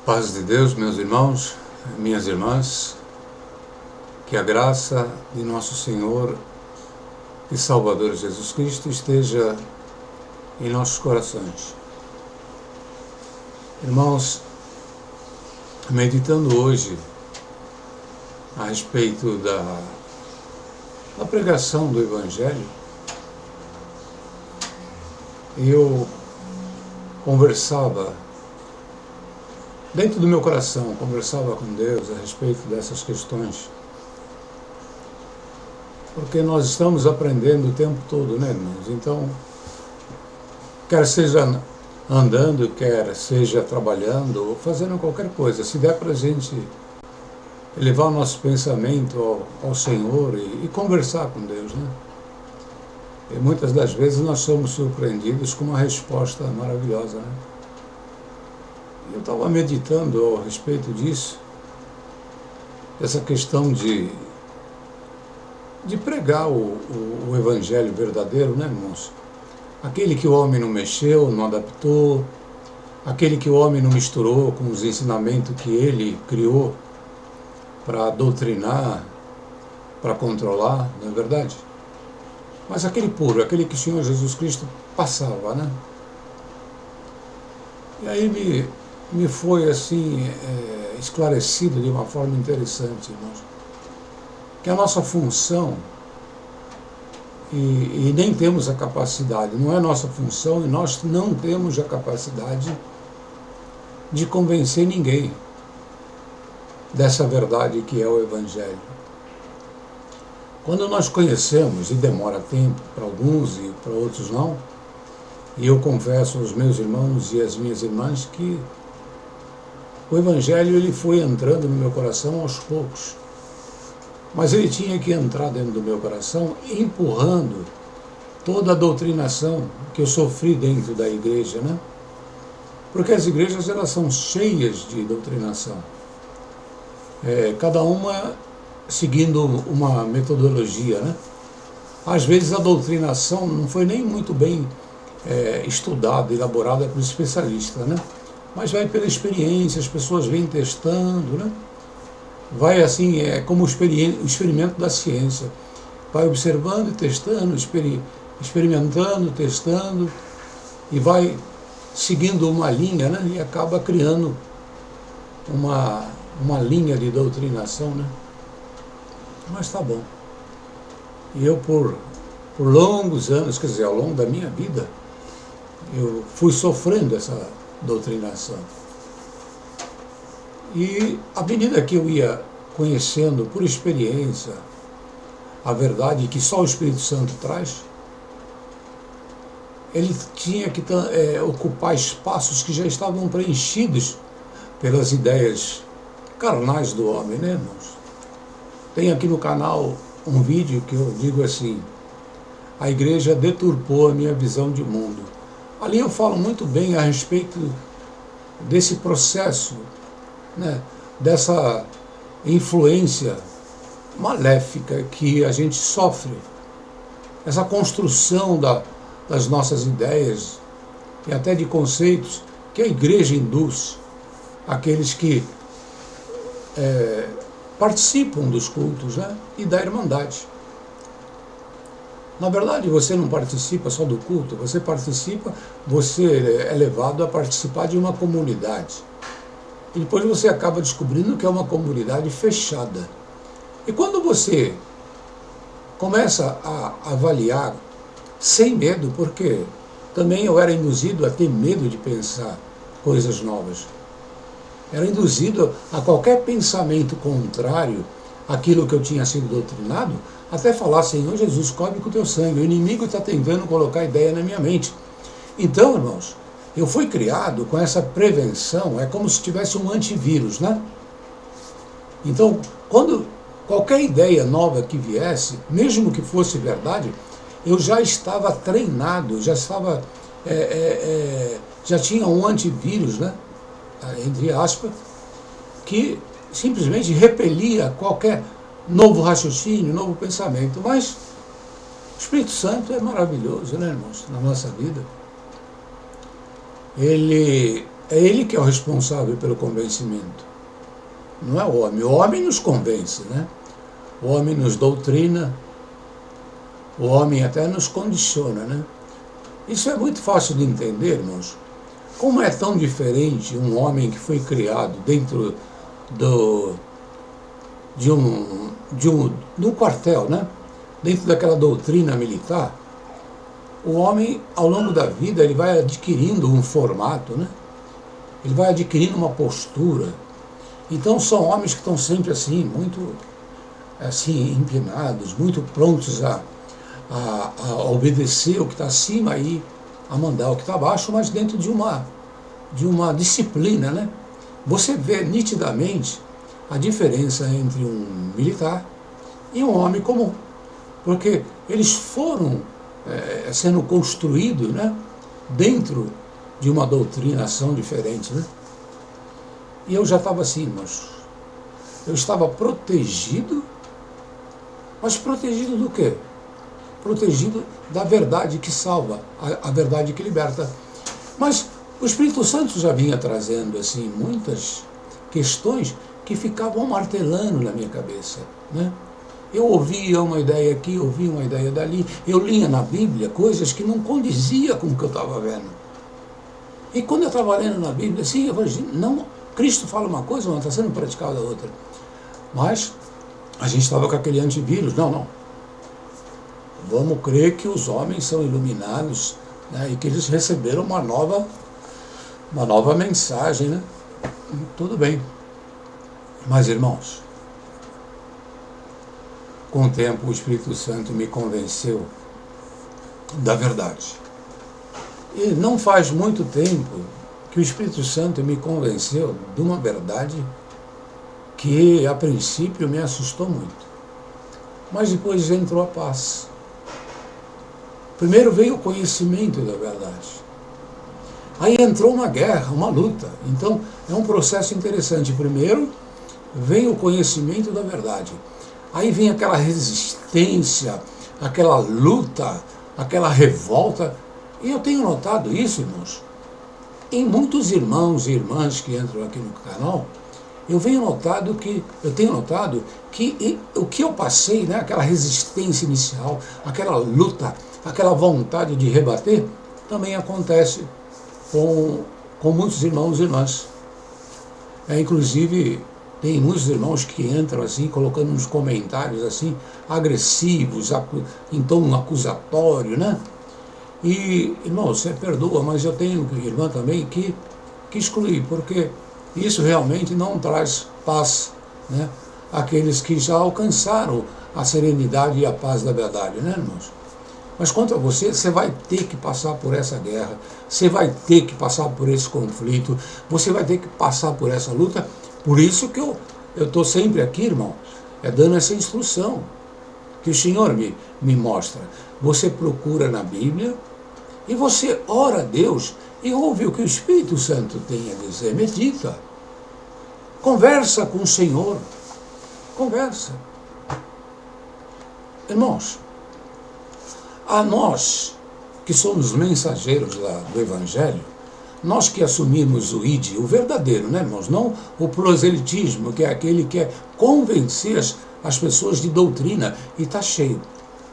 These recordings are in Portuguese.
Paz de Deus, meus irmãos, minhas irmãs, que a graça de nosso Senhor e Salvador Jesus Cristo esteja em nossos corações. Irmãos, meditando hoje a respeito da pregação do Evangelho, eu conversava dentro do meu coração, conversava com Deus a respeito dessas questões, porque nós estamos aprendendo o tempo todo, né, irmãos? Então, quer seja andando, quer seja trabalhando, ou fazendo qualquer coisa, se der para a gente elevar o nosso pensamento ao Senhor e conversar com Deus, né? E muitas das vezes nós somos surpreendidos com uma resposta maravilhosa, né? Eu estava meditando a respeito disso, essa questão de pregar o Evangelho verdadeiro, né, irmãos? Aquele que o homem não mexeu, não adaptou, aquele que o homem não misturou com os ensinamentos que ele criou para doutrinar, para controlar, não é verdade? Mas aquele puro, aquele que o Senhor Jesus Cristo passava, né? E aí me foi assim esclarecido de uma forma interessante, irmãos, que a nossa função, e nem temos a capacidade, não é nossa função, e nós não temos a capacidade de convencer ninguém dessa verdade que é o Evangelho. Quando nós conhecemos, e demora tempo para alguns e para outros não, e eu confesso aos meus irmãos e às minhas irmãs que o Evangelho ele foi entrando no meu coração aos poucos, mas ele tinha que entrar dentro do meu coração empurrando toda a doutrinação que eu sofri dentro da igreja, né? Porque as igrejas elas são cheias de doutrinação, cada uma seguindo uma metodologia, né? Às vezes a doutrinação não foi nem muito bem estudada, elaborada por especialista, né? Mas vai pela experiência, as pessoas vêm testando, né? Vai assim, como o experimento da ciência, vai observando e testando, experimentando, testando, e vai seguindo uma linha, né? E acaba criando uma linha de doutrinação, né? Mas tá bom. E eu por longos anos, quer dizer, ao longo da minha vida, eu fui sofrendo essa doutrinação. E à medida que eu ia conhecendo por experiência a verdade que só o Espírito Santo traz, ele tinha que ocupar espaços que já estavam preenchidos pelas ideias carnais do homem, né, irmãos? Tem aqui no canal um vídeo que eu digo assim: a igreja deturpou a minha visão de mundo. Ali eu falo muito bem a respeito desse processo, né, dessa influência maléfica que a gente sofre, essa construção das nossas ideias e até de conceitos que a igreja induz àqueles que participam dos cultos, né, e da irmandade. Na verdade, você não participa só do culto, você é levado a participar de uma comunidade. E depois você acaba descobrindo que é uma comunidade fechada. E quando você começa a avaliar sem medo, porque também eu era induzido a ter medo de pensar coisas novas. Era induzido a qualquer pensamento contrário àquilo que eu tinha sido doutrinado, até falar: Senhor Jesus, cobre com o teu sangue, o inimigo está tentando colocar ideia na minha mente. Então, irmãos, eu fui criado com essa prevenção, é como se tivesse um antivírus, né? Então, quando qualquer ideia nova que viesse, mesmo que fosse verdade, eu já estava treinado, já tinha um antivírus, né? Entre aspas, que simplesmente repelia qualquer novo raciocínio, novo pensamento. Mas o Espírito Santo é maravilhoso, né, irmãos, na nossa vida. Ele É ele que é o responsável pelo convencimento, não é o homem. O homem nos convence, né? O homem nos doutrina, o homem até nos condiciona, né? Isso é muito fácil de entender, irmãos. Como é tão diferente um homem que foi criado dentro de um quartel, né? Dentro daquela doutrina militar, o homem, ao longo da vida, ele vai adquirindo um formato, né? Ele vai adquirindo uma postura. Então são homens que estão sempre assim, muito assim, empinados, muito prontos a obedecer o que está acima e a mandar o que está abaixo, mas dentro de uma disciplina, né? Você vê nitidamente a diferença entre um militar e um homem comum, porque eles foram sendo construídos, né, dentro de uma doutrinação diferente, né? E eu já estava assim, mas eu estava protegido, mas protegido do quê? Protegido da verdade que salva, a verdade que liberta. Mas o Espírito Santo já vinha trazendo assim muitas questões que ficavam martelando na minha cabeça, né? Eu ouvia uma ideia aqui, ouvia uma ideia dali, eu lia na Bíblia coisas que não condizia com o que eu estava vendo. E quando eu estava lendo na Bíblia, assim, eu falei, não, Cristo fala uma coisa, mas está sendo praticada outra. Mas a gente estava com aquele antivírus, não. Vamos crer que os homens são iluminados, né, e que eles receberam uma nova mensagem, né? Tudo bem. Mas, irmãos, com o tempo o Espírito Santo me convenceu da verdade. E não faz muito tempo que o Espírito Santo me convenceu de uma verdade que a princípio me assustou muito. Mas depois entrou a paz. Primeiro veio o conhecimento da verdade. Aí entrou uma guerra, uma luta. Então é um processo interessante. Primeiro vem o conhecimento da verdade. Aí vem aquela resistência, aquela luta, aquela revolta. E eu tenho notado isso, irmãos, em muitos irmãos e irmãs que entram aqui no canal. Eu tenho notado que o que eu passei, né, aquela resistência inicial, aquela luta, aquela vontade de rebater, também acontece com muitos irmãos e irmãs. Inclusive, tem muitos irmãos que entram assim, colocando uns comentários assim, agressivos, em tom acusatório, né? E, irmão, você perdoa, mas eu tenho, irmã, também que excluir, porque isso realmente não traz paz, né? Aqueles que já alcançaram a serenidade e a paz da verdade, né, irmãos? Mas quanto a você, você vai ter que passar por essa guerra, você vai ter que passar por esse conflito, você vai ter que passar por essa luta. Por isso que eu estou sempre aqui, irmão, dando essa instrução que o Senhor me mostra. Você procura na Bíblia e você ora a Deus e ouve o que o Espírito Santo tem a dizer. Medita. Conversa com o Senhor. Conversa. Irmãos, a nós que somos mensageiros do Evangelho, nós que assumimos o ID, o verdadeiro, né, irmãos? Não o proselitismo, que é aquele que é convencer as pessoas de doutrina. E está cheio.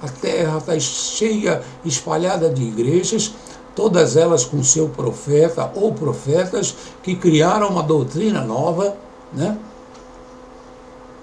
A terra está cheia, espalhada de igrejas, todas elas com seu profeta ou profetas que criaram uma doutrina nova, né?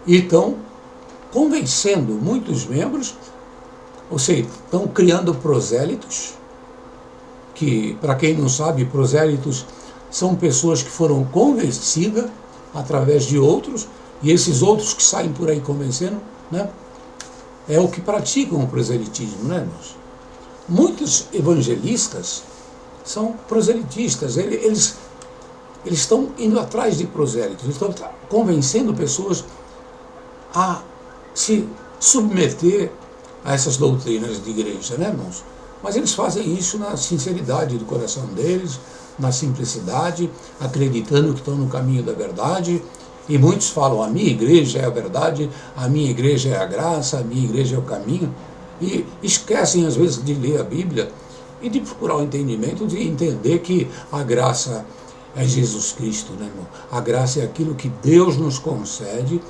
E estão convencendo muitos membros, ou seja, estão criando prosélitos, que, para quem não sabe, prosélitos são pessoas que foram convencidas através de outros, e esses outros que saem por aí convencendo, né? É o que praticam o proselitismo, né, irmãos? Muitos evangelistas são proselitistas, eles estão indo atrás de prosélitos, eles estão convencendo pessoas a se submeter a essas doutrinas de igreja, né, irmãos? Mas eles fazem isso na sinceridade do coração deles, na simplicidade, acreditando que estão no caminho da verdade. E muitos falam, a minha igreja é a verdade, a minha igreja é a graça, a minha igreja é o caminho. E esquecem, às vezes, de ler a Bíblia e de procurar o entendimento, de entender que a graça é Jesus Cristo, né, irmão? A graça é aquilo que Deus nos concede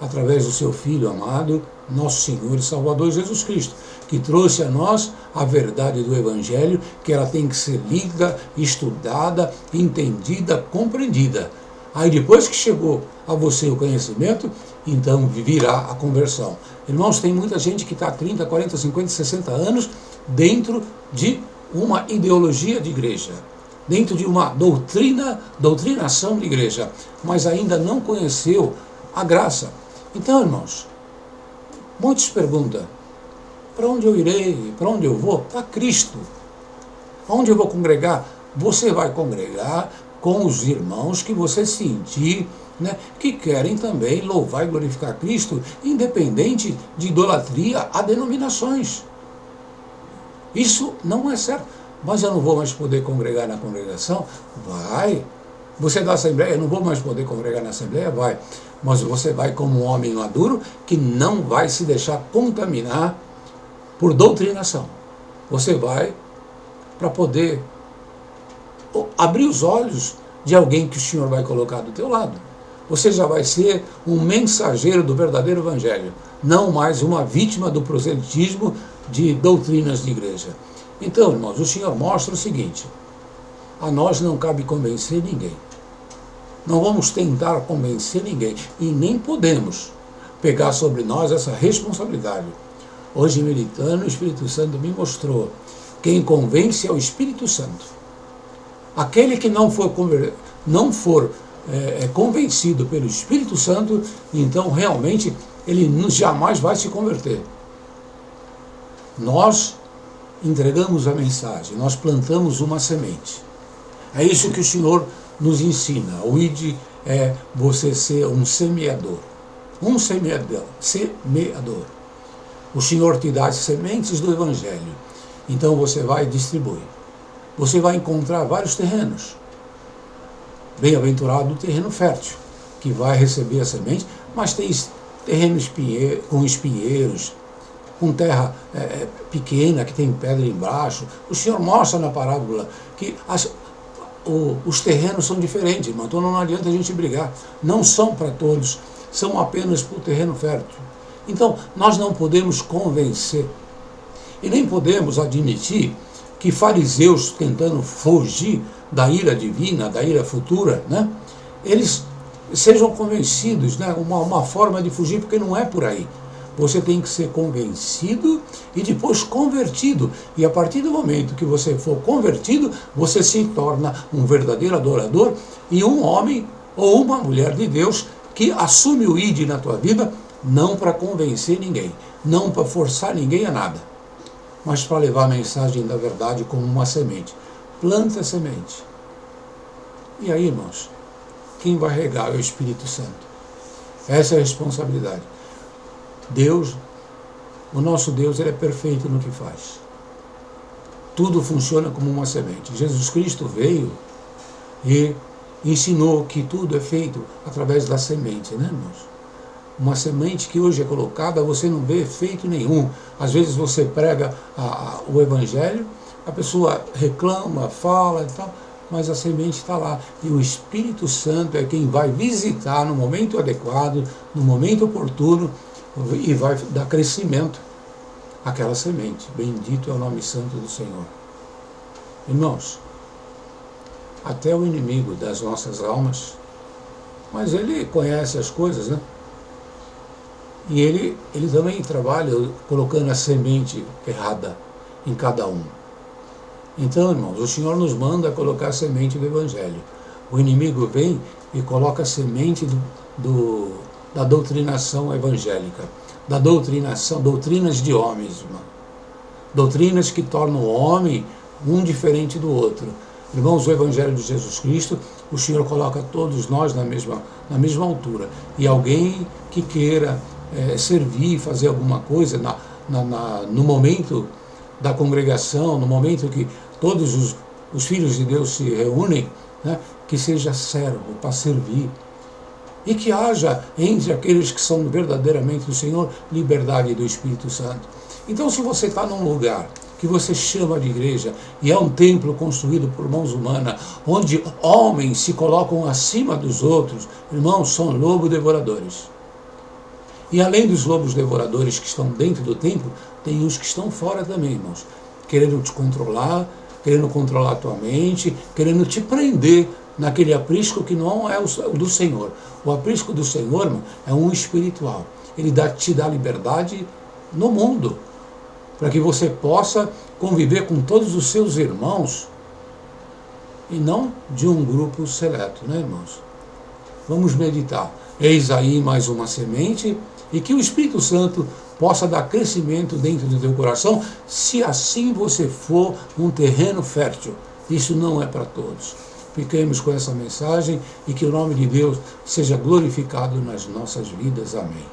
através do seu Filho amado, nosso Senhor e Salvador Jesus Cristo, que trouxe a nós a verdade do Evangelho, que ela tem que ser lida, estudada, entendida, compreendida. Aí depois que chegou a você o conhecimento, então virá a conversão. Irmãos, tem muita gente que está 30, 40, 50, 60 anos dentro de uma ideologia de igreja, dentro de uma doutrinação de igreja, mas ainda não conheceu a graça. Então, irmãos, muitos perguntam, para onde eu irei, para onde eu vou? Para Cristo. Onde eu vou congregar? Você vai congregar com os irmãos que você sentir, né, que querem também louvar e glorificar Cristo, independente de idolatria a denominações. Isso não é certo. Mas eu não vou mais poder congregar na congregação? Vai. Você é da Assembleia, eu não vou mais poder congregar na Assembleia? Vai. Mas você vai como um homem maduro que não vai se deixar contaminar por doutrinação. Você vai para poder abrir os olhos de alguém que o Senhor vai colocar do teu lado. Você já vai ser um mensageiro do verdadeiro Evangelho, não mais uma vítima do proselitismo de doutrinas de igreja. Então, irmãos, o Senhor mostra o seguinte: a nós não cabe convencer ninguém. Não vamos tentar convencer ninguém e nem podemos pegar sobre nós essa responsabilidade. Hoje, meditando, o Espírito Santo me mostrou: quem convence é o Espírito Santo. Aquele que não for convencido pelo Espírito Santo, então realmente ele jamais vai se converter. Nós entregamos a mensagem, nós plantamos uma semente. É isso que o Senhor nos ensina. O ID é você ser um semeador. Um semeador. O Senhor te dá as sementes do Evangelho. Então você vai distribuir. Você vai encontrar vários terrenos. Bem-aventurado o terreno fértil, que vai receber a semente, mas tem terreno com espinheiros, com terra pequena, que tem pedra embaixo. O Senhor mostra na parábola que os terrenos são diferentes, irmão. Então não adianta a gente brigar. Não são para todos, são apenas para o terreno fértil. Então nós não podemos convencer e nem podemos admitir que fariseus, tentando fugir da ira divina, da ira futura, né, eles sejam convencidos, né, uma forma de fugir, porque não é por aí. Você tem que ser convencido e depois convertido. E a partir do momento que você for convertido, você se torna um verdadeiro adorador e um homem ou uma mulher de Deus que assume o ID na tua vida, não para convencer ninguém, não para forçar ninguém a nada, mas para levar a mensagem da verdade como uma semente. Planta a semente. E aí, irmãos, quem vai regar é o Espírito Santo. Essa é a responsabilidade. Deus, o nosso Deus, ele é perfeito no que faz. Tudo funciona como uma semente. Jesus Cristo veio e ensinou que tudo é feito através da semente, né, irmãos? Uma semente que hoje é colocada, você não vê efeito nenhum. Às vezes você prega o Evangelho, a pessoa reclama, fala e tal, mas a semente está lá. E o Espírito Santo é quem vai visitar no momento adequado, no momento oportuno, e vai dar crescimento àquela semente. Bendito é o nome santo do Senhor. Irmãos, até o inimigo das nossas almas, mas ele conhece as coisas, né? E ele também trabalha colocando a semente errada em cada um. Então, irmãos, o Senhor nos manda colocar a semente do Evangelho. O inimigo vem e coloca a semente da doutrinação evangélica, doutrinas de homens, irmão. Doutrinas que tornam o homem um diferente do outro. Irmãos, o Evangelho de Jesus Cristo, o Senhor coloca todos nós na mesma altura. E alguém que queira servir, fazer alguma coisa no momento da congregação, no momento que todos os filhos de Deus se reúnem, né, que seja servo para servir. E que haja entre aqueles que são verdadeiramente do Senhor, liberdade do Espírito Santo. Então, se você está num lugar que você chama de igreja, e é um templo construído por mãos humanas, onde homens se colocam acima dos outros, irmãos, são lobos devoradores. E além dos lobos devoradores que estão dentro do templo, tem os que estão fora também, irmãos, querendo te controlar, querendo controlar a tua mente, querendo te prender naquele aprisco que não é o do Senhor. O aprisco do Senhor, irmão, é um espiritual. Ele te dá liberdade no mundo, para que você possa conviver com todos os seus irmãos, e não de um grupo seleto, né, irmãos? Vamos meditar. Eis aí mais uma semente, e que o Espírito Santo possa dar crescimento dentro do teu coração, se assim você for um terreno fértil. Isso não é para todos. Fiquemos com essa mensagem e que o nome de Deus seja glorificado nas nossas vidas. Amém.